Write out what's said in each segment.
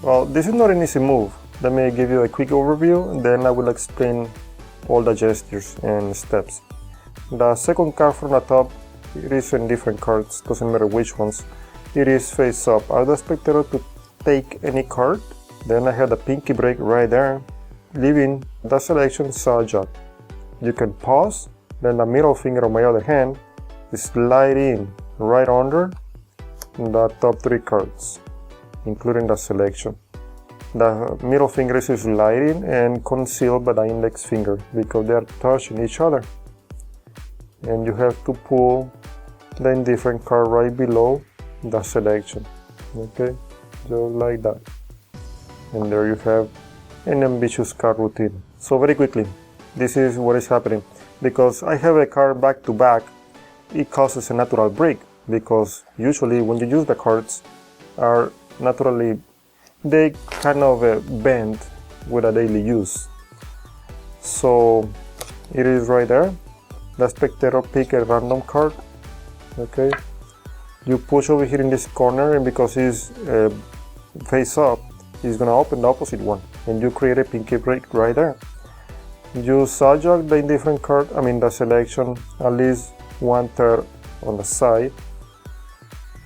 Well, this is not an easy move. Let me give you a quick overview and then I will explain all the gestures and steps. The second card from the top, it is in different cards, doesn't matter which ones. It is face up. I would expect you to take any card. Then I have the pinky break right there, leaving the selection subject. You can pause, then the middle finger on my other hand slide in right under the top 3 cards, including the selection. The middle finger is sliding and concealed by the index finger because they are touching each other. And you have to pull the indifferent card right below the selection. Okay, just like that. And there you have an ambitious card routine. So very quickly, this is what is happening. Because I have a card back to back, it causes a natural break. Because usually when you use the cards are naturally, they kind of bend with a daily use. So it is right there. The spectator pick a random card. Okay, you push over here in this corner, and because it's face up, it's gonna open the opposite one, and you create a pinky break right there. You subject the indifferent card, the selection, at least 1/3 on the side,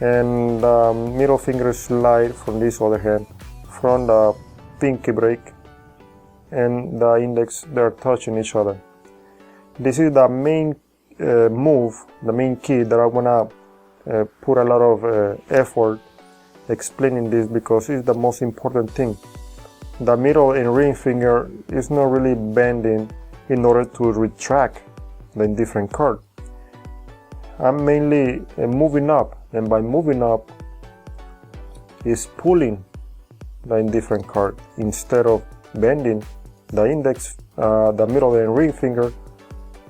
and the middle finger slide from this other hand, from the pinky break and the index, they're touching each other. This is the main move, the main key that I wanna put a lot of effort explaining this, because it's the most important thing. The middle and ring finger is not really bending in order to retract the indifferent card. I'm mainly moving up, and by moving up is pulling the indifferent card instead of bending the index, the middle and ring finger.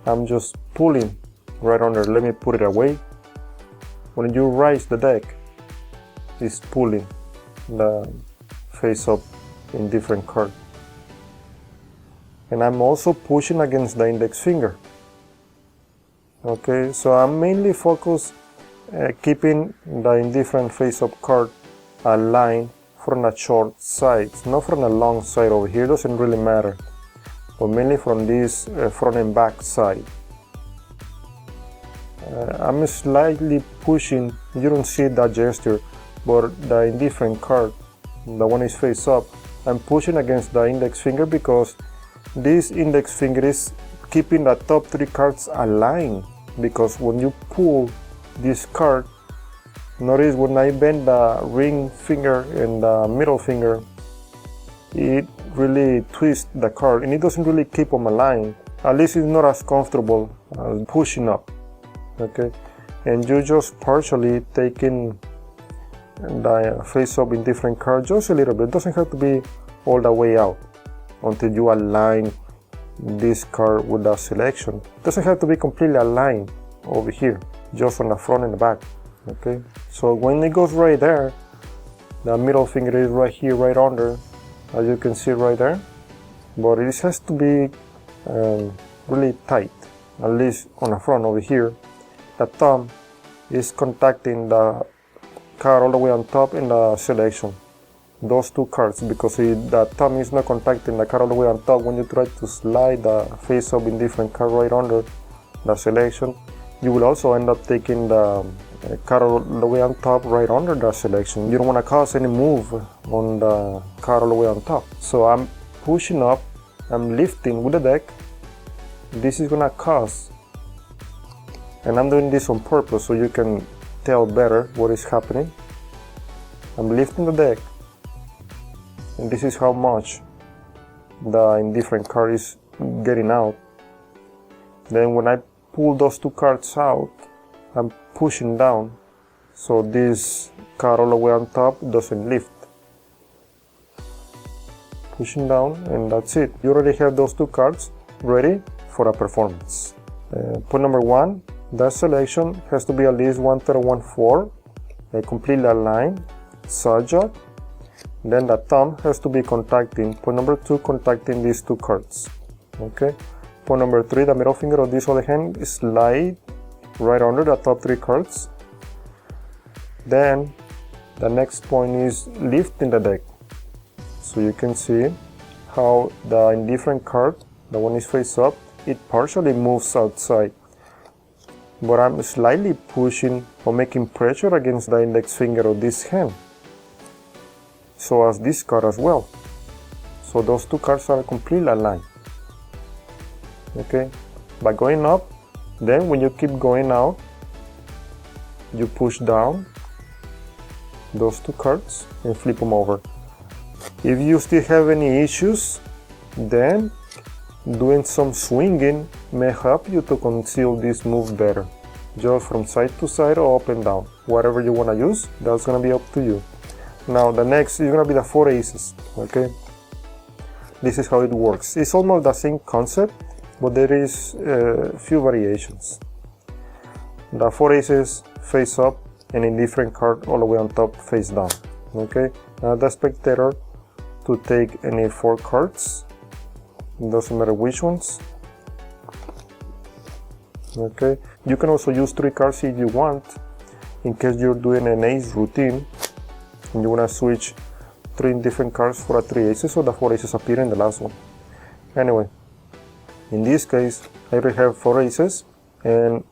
I'm just pulling right under. Let me put it away. When you raise the deck, it's pulling the face up indifferent card. And I'm also pushing against the index finger. Okay, so I'm mainly focused keeping the indifferent face up card aligned from the short sides, not from the long side over here, doesn't really matter, but mainly from this front and back side. I'm slightly pushing, you don't see that gesture, but the indifferent card, the one is face up, I'm pushing against the index finger because this index finger is keeping the top 3 cards aligned. Because when you pull this card, notice when I bend the ring finger and the middle finger, it really twists the card and it doesn't really keep them aligned. At least it's not as comfortable as pushing up. Okay, and you just partially taking the face up indifferent card just a little bit. It doesn't have to be all the way out until you align this card with the selection. It doesn't have to be completely aligned over here, just on the front and the back. Okay, so when it goes right there, the middle finger is right here, right under, as you can see right there, but it has to be really tight, at least on the front over here. The thumb is contacting the card all the way on top in the selection, those 2 cards, because the thumb is not contacting the card all the way on top. When you try to slide the face up indifferent card right under the selection, you will also end up taking the card all the way on top right under the selection. You don't want to cause any move on the card all the way on top. So I'm pushing up, I'm lifting with the deck. This is gonna cause, and I'm doing this on purpose so you can tell better what is happening. I'm lifting the deck, and this is how much the indifferent card is getting out. Then when I pull those 2 cards out, I'm pushing down, so this card all the way on top doesn't lift. Pushing down, and that's it. You already have those 2 cards ready for a performance. Point number 1, the selection has to be at least 1/3 or 1/4, completely aligned, subject. Then the thumb has to be contacting. Point number 2, contacting these 2 cards. Okay. Point number 3, the middle finger of this other hand slide right under the top 3 cards. Then the next point is lifting the deck. So you can see how the indifferent card, the one is face up, it partially moves outside. But I'm slightly pushing or making pressure against the index finger of this hand. So as this card as well. So those two cards are completely aligned. Okay, by going up, then when you keep going out, you push down those two cards and flip them over. If you still have any issues, then doing some swinging may help you to conceal this move better. Just from side to side or up and down. Whatever you want to use, that's going to be up to you. Now the next is going to be the 4 aces. Okay, this is how it works. It's almost the same concept, but there is a few variations. The 4 aces face up and indifferent card all the way on top face down. Okay, now the spectator to take any 4 cards, it doesn't matter which ones. Okay, you can also use 3 cards if you want, in case you're doing an ace routine and you want to switch 3 different cards for a 3 aces, so the 4 aces appear in the last one. Anyway, in this case, I already have 4 aces, and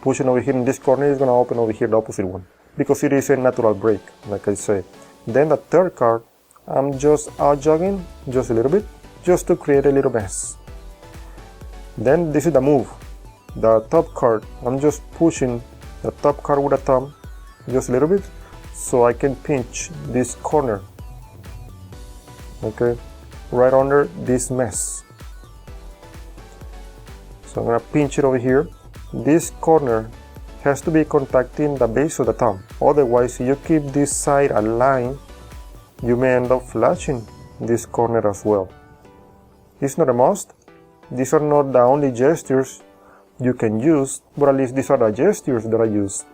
pushing over here in this corner is going to open over here the opposite one, because it is a natural break, like I said. Then the 3rd card, I'm just out jogging just a little bit, just to create a little mess. Then this is the move. The top card, I'm just pushing the top card with a thumb just a little bit, so I can pinch this corner. Okay, right under this mess. So I'm gonna pinch it over here. This corner has to be contacting the base of the thumb. Otherwise, if you keep this side aligned, you may end up flashing this corner as well. It's not a must. These are not the only gestures you can use, but at least these are the gestures that I use.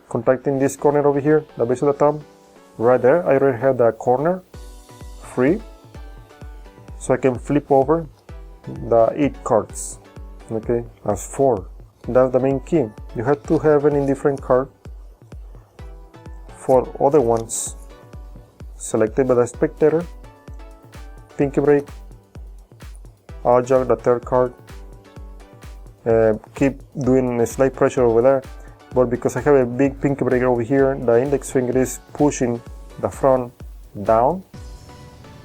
Contacting this corner over here, the base of the thumb, right there, I already have the corner free, so I can flip over the 8 cards, okay, as 4. That's the main key. You have to have an indifferent card for other ones selected by the spectator, pinky break, I'll jog the 3rd card, keep doing a slight pressure over there, but because I have a big pinky break over here, the index finger is pushing the front down,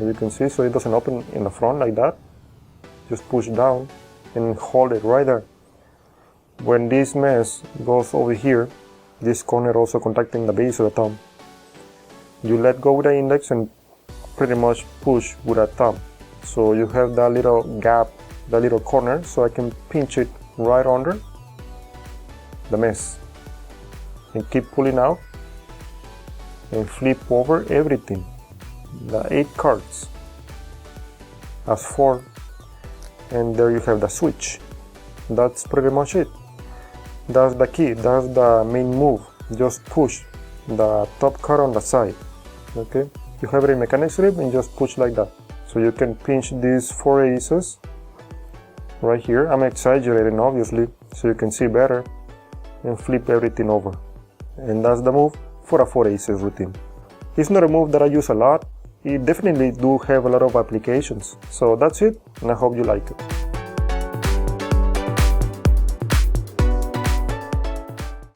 as you can see, so it doesn't open in the front like that. Just push down and hold it right there. When this mess goes over here, this corner also contacting the base of the thumb, you let go with the index and pretty much push with the thumb. So you have that little gap, that little corner, so I can pinch it right under the mess and keep pulling out and flip over everything, the 8 cards as 4, and there you have the switch. That's pretty much it. That's the key, that's the main move. Just push the top card on the side. Okay, you have a mechanics grip and just push like that. So you can pinch these 4 aces right here. I'm exaggerating obviously, so you can see better, and flip everything over. And that's the move for a 4 aces routine. It's not a move that I use a lot. It definitely do have a lot of applications. So that's it, and I hope you like it.